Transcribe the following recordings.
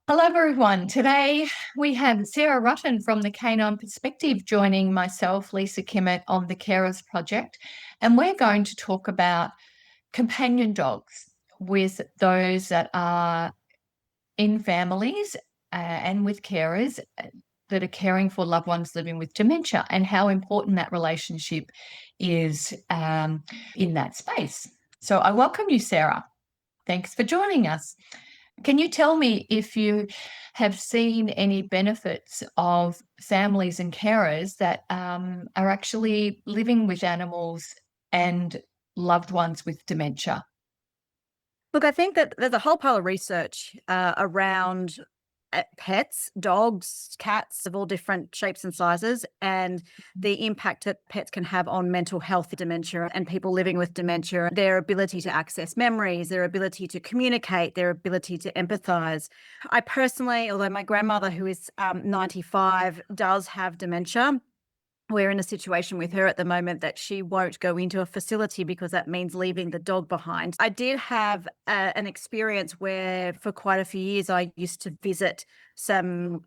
Hello, everyone. Today we have Sarah Rutten from the Canine Perspective joining myself, Lisa Kimmett, on the Carers Project. And we're going to talk about companion dogs with those that are in families and with carers that are caring for loved ones living with dementia and how important that relationship is in that space. So I welcome you, Sarah. Thanks for joining us. Can you tell me if you have seen any benefits of families and carers that are actually living with animals and loved ones with dementia? Look, I think that there's a whole pile of research around pets, dogs, cats of all different shapes and sizes, and the impact that pets can have on mental health, dementia, and people living with dementia, their ability to access memories, their ability to communicate, their ability to empathize. I personally, although my grandmother, who is 95, does have dementia, we're in a situation with her at the moment that she won't go into a facility because that means leaving the dog behind. I did have an experience where for quite a few years I used to visit some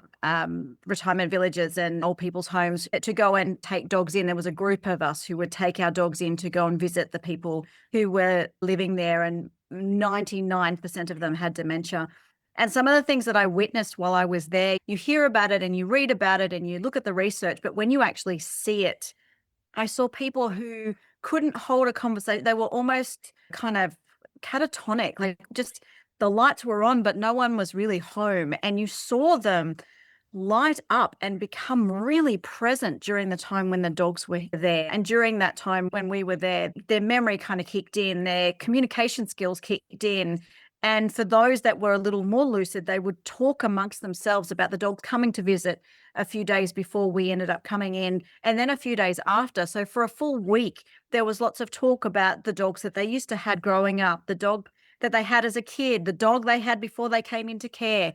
retirement villages and old people's homes to go and take dogs in. There was a group of us who would take our dogs in to go and visit the people who were living there, and 99% of them had dementia. And some of the things that I witnessed while I was there, you hear about it and you read about it and you look at the research, but when you actually see it, I saw people who couldn't hold a conversation. They were almost kind of catatonic, like just the lights were on, but no one was really home. And you saw them light up and become really present during the time when the dogs were there. And during that time when we were there, their memory kind of kicked in, their communication skills kicked in. And for those that were a little more lucid, they would talk amongst themselves about the dogs coming to visit a few days before we ended up coming in, and then a few days after. So for a full week, there was lots of talk about the dogs that they used to had growing up, the dog that they had as a kid, the dog they had before they came into care,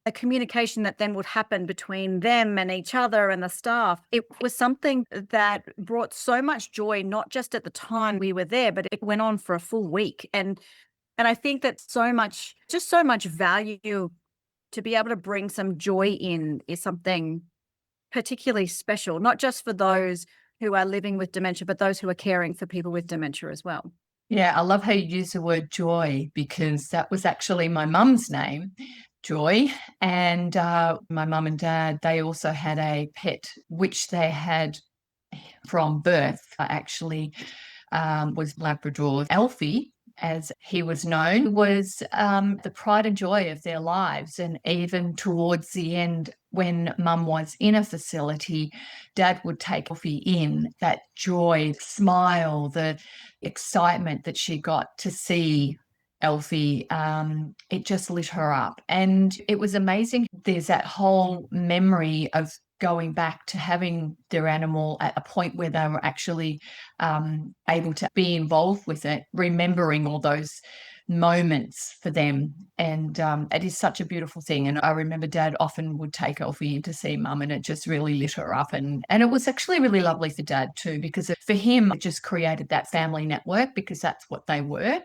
a communication that then would happen between them and each other and the staff. It was something that brought so much joy, not just at the time we were there, but it went on for a full week. And I think that so much value to be able to bring some joy in is something particularly special, not just for those who are living with dementia, but those who are caring for people with dementia as well. Yeah, I love how you use the word joy because that was actually my mum's name, Joy. And my mum and dad, they also had a pet, which they had from birth, actually was Labrador. Alfie, as he was known, was the pride and joy of their lives. And even towards the end, when mum was in a facility, dad would take Alfie in. That joy, smile, the excitement that she got to see Elfie, it just lit her up. And it was amazing. There's that whole memory of going back to having their animal at a point where they were actually able to be involved with it, remembering all those moments for them. And it is such a beautiful thing. And I remember dad often would take Elfie in to see mum, and it just really lit her up. And it was actually really lovely for dad too, because for him, it just created that family network, because that's what they were,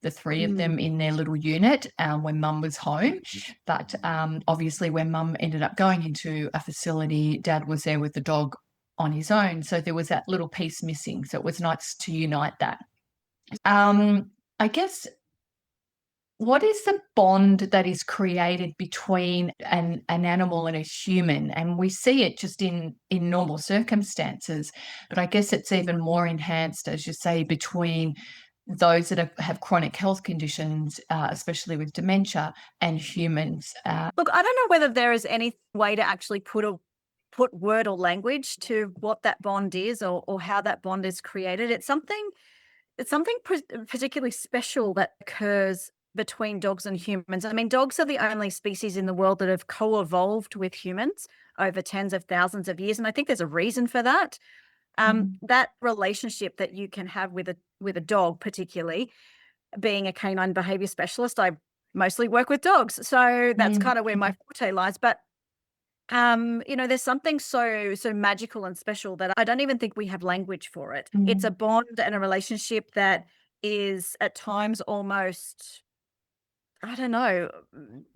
the three of them in their little unit when mum was home. But obviously, when mum ended up going into a facility, dad was there with the dog on his own. So there was that little piece missing. So it was nice to unite that. I guess, what is the bond that is created between an animal and a human? And we see it just in normal circumstances, but I guess it's even more enhanced, as you say, between those that have chronic health conditions, especially with dementia, and humans. Look, I don't know whether there is any way to actually put word or language to what that bond is, or how that bond is created. It's something particularly special that occurs between dogs and humans. I mean, dogs are the only species in the world that have co-evolved with humans over tens of thousands of years, and I think there's a reason for that. That relationship that you can have with a dog, particularly being a canine behavior specialist, I mostly work with dogs, so that's Mm, kind of where my forte lies. But there's something so magical and special that I don't even think we have language for it. It's a mm, bond and a relationship that is at times almost I don't know,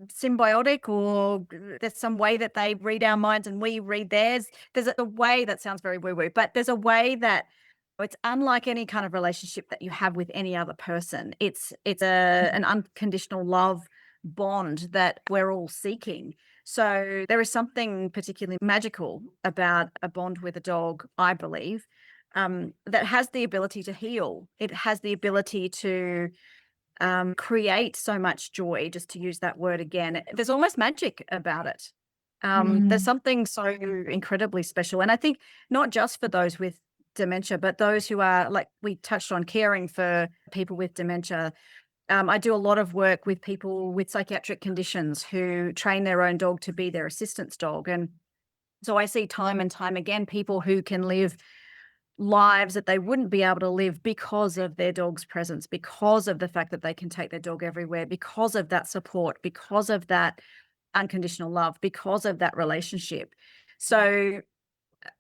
symbiotic, or there's some way that they read our minds and we read theirs. There's a way that sounds very woo-woo, but there's a way that it's unlike any kind of relationship that you have with any other person. It's an unconditional love bond that we're all seeking. So there is something particularly magical about a bond with a dog, I believe, that has the ability to heal. It has the ability to create so much joy, just to use that word again. There's almost magic about it. There's Mm. something so incredibly special. And I think not just for those with dementia, but those who are, like we touched on, caring for people with dementia. I do a lot of work with people with psychiatric conditions who train their own dog to be their assistance dog. And so I see time and time again people who can live lives that they wouldn't be able to live because of their dog's presence, because of the fact that they can take their dog everywhere, because of that support, because of that unconditional love, because of that relationship. So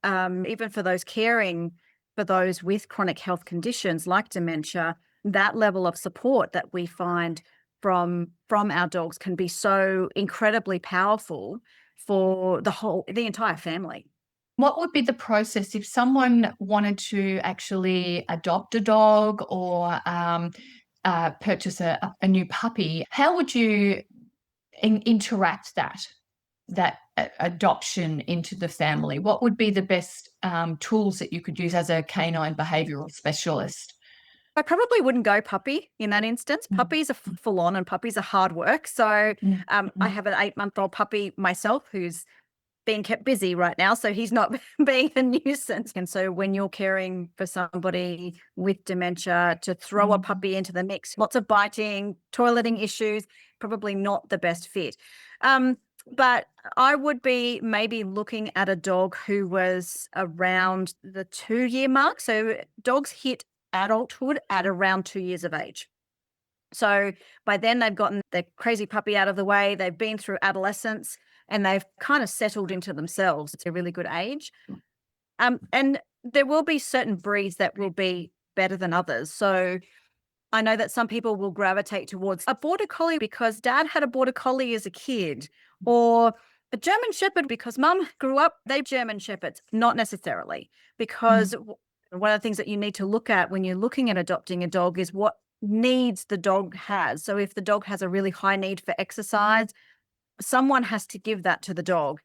even for those caring for those with chronic health conditions like dementia, that level of support that we find from our dogs can be so incredibly powerful for the entire family. What would be the process if someone wanted to actually adopt a dog or purchase a new puppy? How would you interact that adoption into the family? What would be the best tools that you could use as a canine behavioural specialist? I probably wouldn't go puppy in that instance. Mm, Puppies are full on and puppies are hard work. So mm, I mm, have an 8-month-old puppy myself who's being kept busy right now. So he's not being a nuisance. And so when you're caring for somebody with dementia, to throw a mm, puppy into the mix, lots of biting, toileting issues, probably not the best fit. Um, but I would be maybe looking at a dog who was around the 2-year mark. So dogs hit adulthood at around 2 years of age. So by then they've gotten their crazy puppy out of the way, they've been through adolescence, and they've kind of settled into themselves. It's a really good age. And there will be certain breeds that will be better than others. So I know that some people will gravitate towards a border collie because dad had a border collie as a kid, or a German shepherd because mum grew up, they German shepherds. Not necessarily, because mm, one of the things that you need to look at when you're looking at adopting a dog is what needs the dog has. So if the dog has a really high need for exercise, someone has to give that to the dog.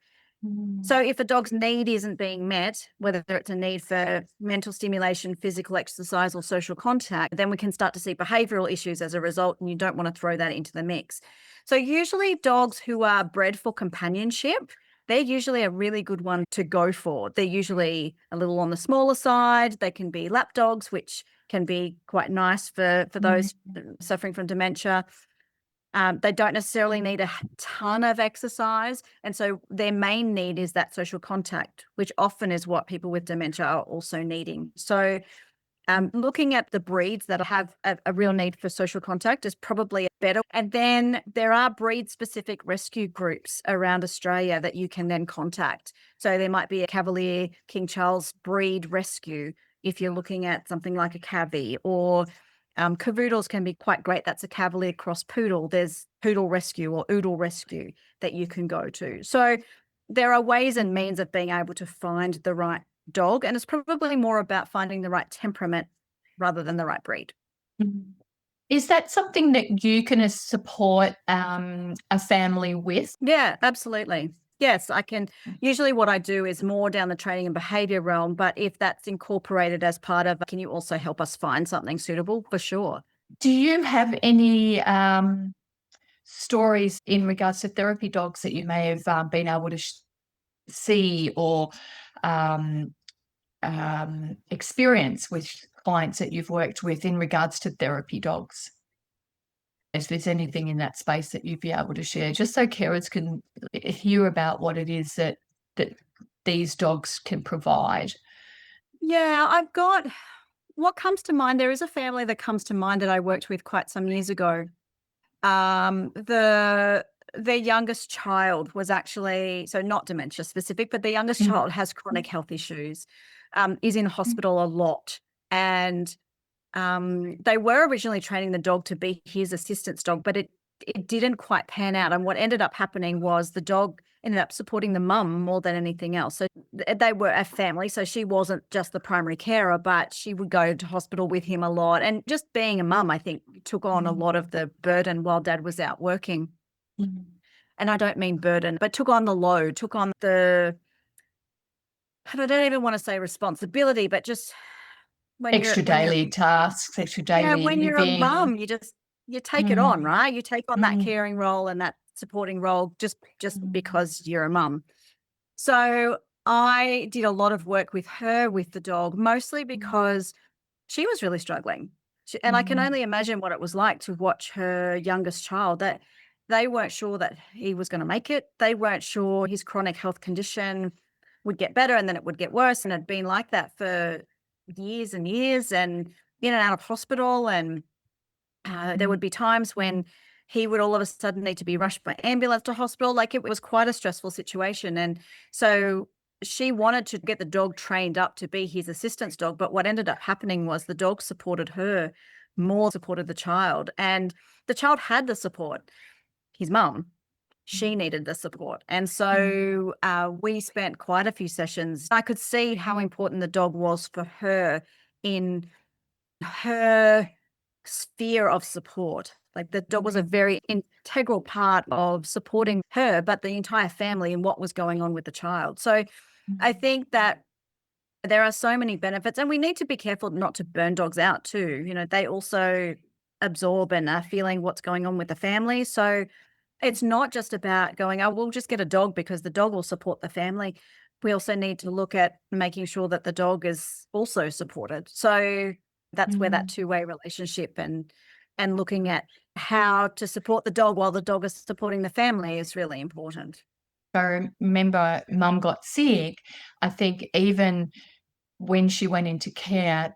mm, So if the dog's need isn't being met, whether it's a need for mental stimulation, physical exercise, or social contact, then we can start to see behavioral issues as a result, and you don't want to throw that into the mix. So usually dogs who are bred for companionship, they're usually a really good one to go for. They're usually a little on the smaller side. They can be lap dogs, which can be quite nice for mm, those suffering from dementia. They don't necessarily need a ton of exercise. And so their main need is that social contact, which often is what people with dementia are also needing. So looking at the breeds that have a real need for social contact is probably better. And then there are breed specific rescue groups around Australia that you can then contact. So there might be a Cavalier King Charles breed rescue if you're looking at something like a Cavy, or cavoodles can be quite great. That's a Cavalier cross poodle. There's poodle rescue or oodle rescue that you can go to. So there are ways and means of being able to find the right dog, and it's probably more about finding the right temperament rather than the right breed. mm. Is that something that you can support a family with? Yeah, absolutely. Yes, I can. Usually what I do is more down the training and behavior realm, but if that's incorporated as part of, can you also help us find something suitable? For sure. Do you have any stories in regards to therapy dogs that you may have been able to see or um, experience with clients that you've worked with in regards to therapy dogs? If there's anything in that space that you'd be able to share, just so carers can hear about what it is that these dogs can provide. Yeah, I've got what comes to mind. There is a family that comes to mind that I worked with quite some years ago. Their youngest child was actually, so not dementia specific, but the youngest Mm, child has chronic health issues, is in hospital a lot. And they were originally training the dog to be his assistance dog, but it didn't quite pan out. And what ended up happening was the dog ended up supporting the mum more than anything else. So they were a family. So she wasn't just the primary carer, but she would go to hospital with him a lot. And just being a mum, I think, took on a lot of the burden while dad was out working. Mm. And I don't mean burden, but took on the load, took on the, I don't even want to say responsibility, but just Extra when you're, daily tasks, extra yeah, daily when you're a living. mum, you take it on, Mm, right? You take on that mm, caring role and that supporting role just mm, because you're a mum. So I did a lot of work with her, with the dog, mostly because she was really struggling. And I can mm, only imagine what it was like to watch her youngest child, that they weren't sure that he was going to make it. They weren't sure his chronic health condition would get better and then it would get worse. And it had been like that for years and years, and in and out of hospital. And there would mm, be times when he would all of a sudden need to be rushed by ambulance to hospital. Like, it was quite a stressful situation. And so she wanted to get the dog trained up to be his assistance dog. But what ended up happening was the dog supported her more, supported the child. And the child had the support. His mum, she needed the support. And mm, so we spent quite a few sessions. I could see how important the dog was for her in her sphere of support. Like, the dog was a very integral part of supporting her, but the entire family and what was going on with the child. So I think that there are so many benefits, and we need to be careful not to burn dogs out too. They also absorb and are feeling what's going on with the family. So it's not just about going, oh, we'll just get a dog because the dog will support the family. We also need to look at making sure that the dog is also supported. So that's where that mm. two-way relationship and looking at how to support the dog while the dog is supporting the family is really important. I remember mum got sick. I think even when she went into care,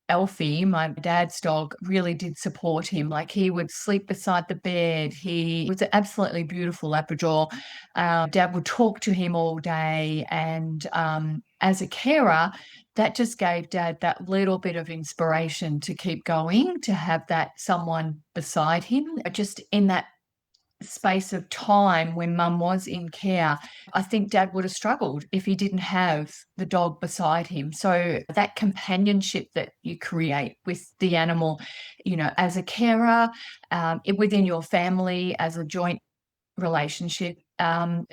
Elfie, my dad's dog, really did support him. Like, he would sleep beside the bed. He was an absolutely beautiful Labrador. Dad would talk to him all day. And as a carer, that just gave Dad that little bit of inspiration to keep going, to have that someone beside him, just in that space of time when mum was in care. I think dad would have struggled if he didn't have the dog beside him. So that companionship that you create with the animal, as a carer, within your family, as a joint relationship,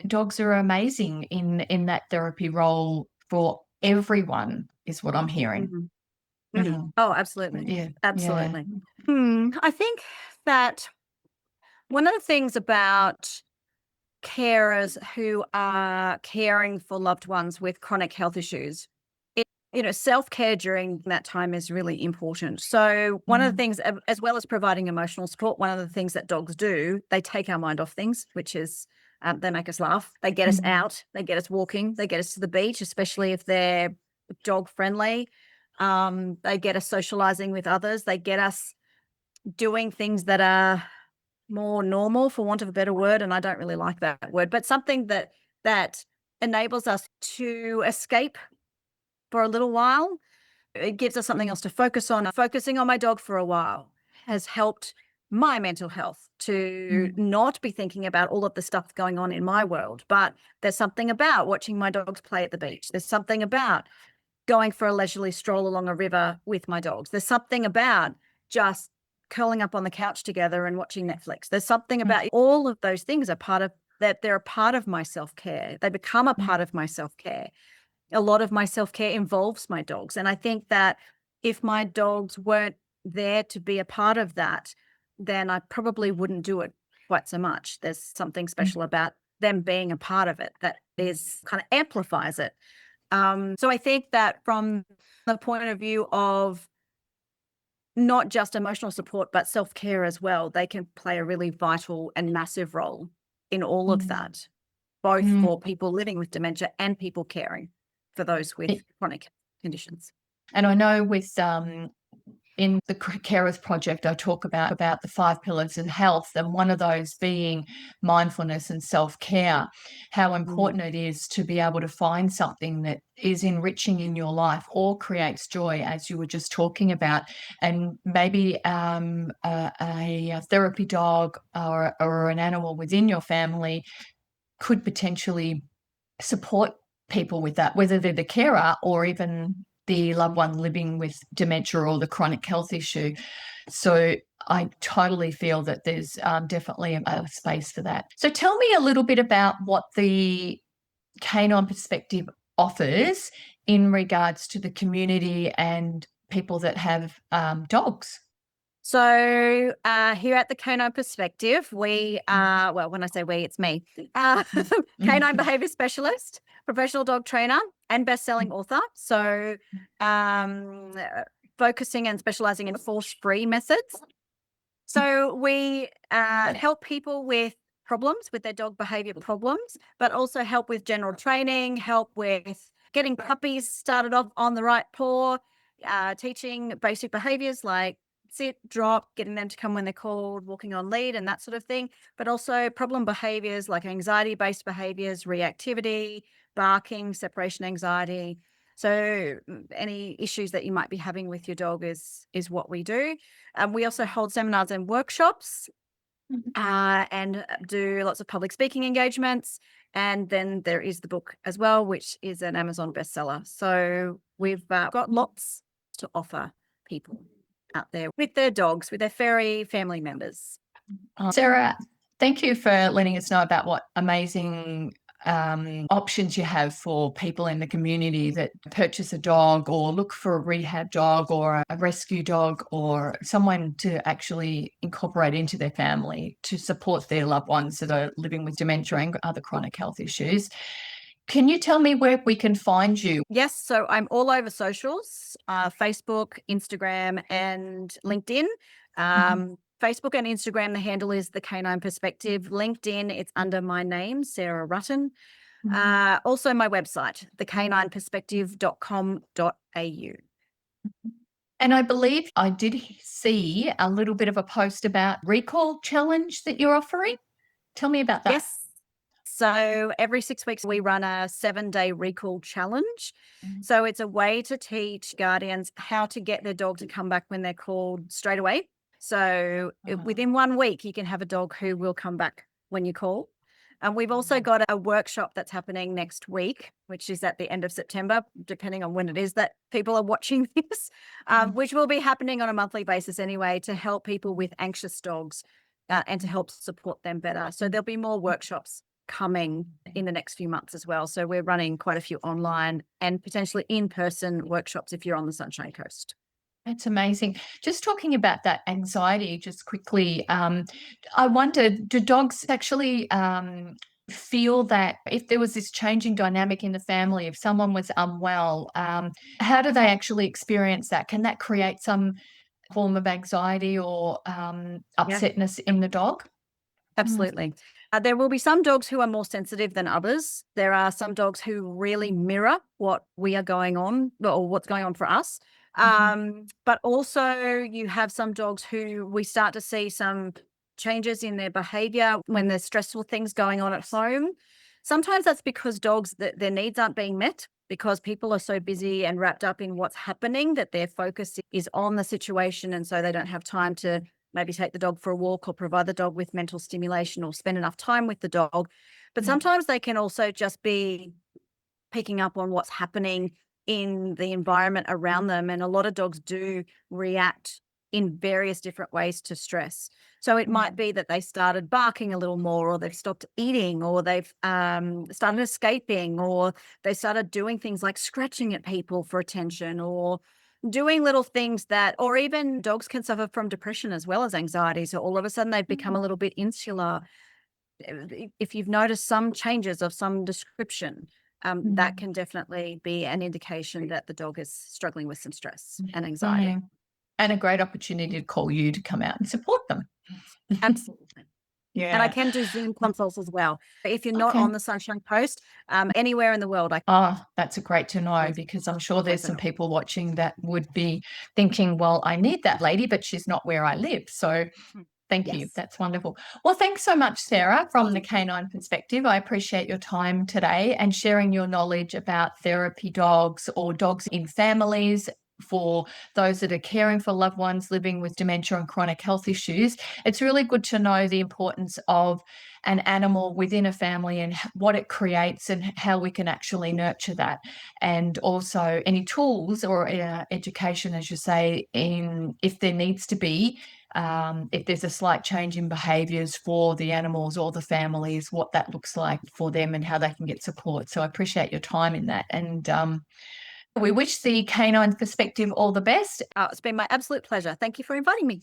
dogs are amazing in that therapy role for everyone, is what I'm hearing. Mhm. Mhm. Mhm. Oh, absolutely. Yeah, yeah. Absolutely. I think that one of the things about carers who are caring for loved ones with chronic health issues, self-care during that time is really important. So one of the Mm, things, as well as providing emotional support, one of the things that dogs do, they take our mind off things, which is they make us laugh. They get us mm, out. They get us walking. They get us to the beach, especially if they're dog friendly. They get us socializing with others. They get us doing things that are more normal, for want of a better word, and I don't really like that word, but something that enables us to escape for a little while. It gives us something else to focus on. Focusing on my dog for a while has helped my mental health to mm, not be thinking about all of the stuff going on in my world. But there's something about watching my dogs play at the beach. There's something about going for a leisurely stroll along a river with my dogs. There's something about just curling up on the couch together and watching Netflix. There's something mm, about all of those things are part of that. They're a part of my self-care. They become a mm, part of my self-care. A lot of my self-care involves my dogs. And I think that if my dogs weren't there to be a part of that, then I probably wouldn't do it quite so much. There's something mm, special about them being a part of it that is kind of amplifies it. So I think that from the point of view of not just emotional support, but self-care as well, they can play a really vital and massive role in all of mm, that, both mm. for people living with dementia and people caring for those with It chronic conditions. And I know with, In the Carers Project, I talk about the 5 pillars of health, and one of those being mindfulness and self-care, how important it is to be able to find something that is enriching in your life or creates joy, as you were just talking about. And maybe a therapy dog or an animal within your family could potentially support people with that, whether they're the carer or even the loved one living with dementia or the chronic health issue. So I totally feel that there's definitely a space for that. So tell me a little bit about what the Canine Perspective offers in regards to the community and people that have dogs. So here at the Canine Perspective, we are, well, when I say we, it's me, canine behavior specialist, professional dog trainer, and best-selling author. So focusing and specializing in force-free methods. So we help people with problems, with their dog behavior problems, but also help with general training, help with getting puppies started off on the right paw, teaching basic behaviors like sit, drop, getting them to come when they're called, walking on lead and that sort of thing, but also problem behaviors like anxiety-based behaviors, reactivity, barking, separation anxiety. So any issues that you might be having with your dog is what we do. We also hold seminars and workshops and do lots of public speaking engagements. And then there is the book as well, which is an Amazon bestseller. So we've got lots to offer people out there with their dogs, with their furry family members. Sarah, thank you for letting us know about what amazing options you have for people in the community that purchase a dog or look for a rehab dog or a rescue dog or someone to actually incorporate into their family to support their loved ones that are living with dementia and other chronic health issues. Can you tell me where we can find you? Yes, so I'm all over socials, Facebook, Instagram, and LinkedIn. Facebook and Instagram, the handle is The Canine Perspective. LinkedIn, it's under my name, Sarah Rutten. Also my website, thecanineperspective.com.au. And I believe I did see a little bit of a post about recall challenge that you're offering. Tell me about that. Yes. So every 6 weeks, we run a 7-day recall challenge. So it's a way to teach guardians how to get their dog to come back when they're called straight away. So within 1 week, you can have a dog who will come back when you call. And we've also got a workshop that's happening next week, which is at the end of September, depending on when it is that people are watching this, which will be happening on a monthly basis anyway to help people with anxious dogs and to help support them better. So there'll be more workshops coming in the next few months as well. So we're running quite a few online and potentially in-person workshops if you're on the Sunshine Coast. That's amazing. Just talking about that anxiety, just quickly, I wonder, do dogs actually feel that if there was this changing dynamic in the family, if someone was unwell, how do they actually experience that? Can that create some form of anxiety or upsetness in the dog? Absolutely. There will be some dogs who are more sensitive than others. There are some dogs who really mirror what we are going on or what's going on for us. But also you have some dogs who we start to see some changes in their behavior when there's stressful things going on at home. Sometimes that's because dogs, their needs aren't being met because people are so busy and wrapped up in what's happening that their focus is on the situation. And so they don't have time to maybe take the dog for a walk or provide the dog with mental stimulation or spend enough time with the dog. But sometimes they can also just be picking up on what's happening in the environment around them. And a lot of dogs do react in various different ways to stress. So it might be that they started barking a little more, or they've stopped eating, or they've started escaping, or they started doing things like scratching at people for attention, or doing little things that, or even dogs can suffer from depression as well as anxiety. So all of a sudden they've become a little bit insular. If you've noticed some changes of some description, that can definitely be an indication that the dog is struggling with some stress and anxiety. And a great opportunity to call you to come out and support them. Absolutely. And I Yeah. can do Zoom consults as well. If you're not Okay. on the Sunshine Coast, anywhere in the world, I Oh, that's great to know, can because I'm sure there's place it some up. people watching that would be thinking, well, I need that lady, but she's not where I live. So Mm. thank you. Yes. That's wonderful. Well, thanks so much, Sarah, from the Canine Perspective. I appreciate your time today and sharing your knowledge about therapy dogs or dogs in families for those that are caring for loved ones living with dementia and chronic health issues. It's really good to know the importance of an animal within a family and what it creates and how we can actually nurture that. And also any tools or education, as you say, in if there needs to be if there's a slight change in behaviours for the animals or the families, what that looks like for them and how they can get support. So I appreciate your time in that. And we wish the Canine Perspective all the best. It's been my absolute pleasure. Thank you for inviting me.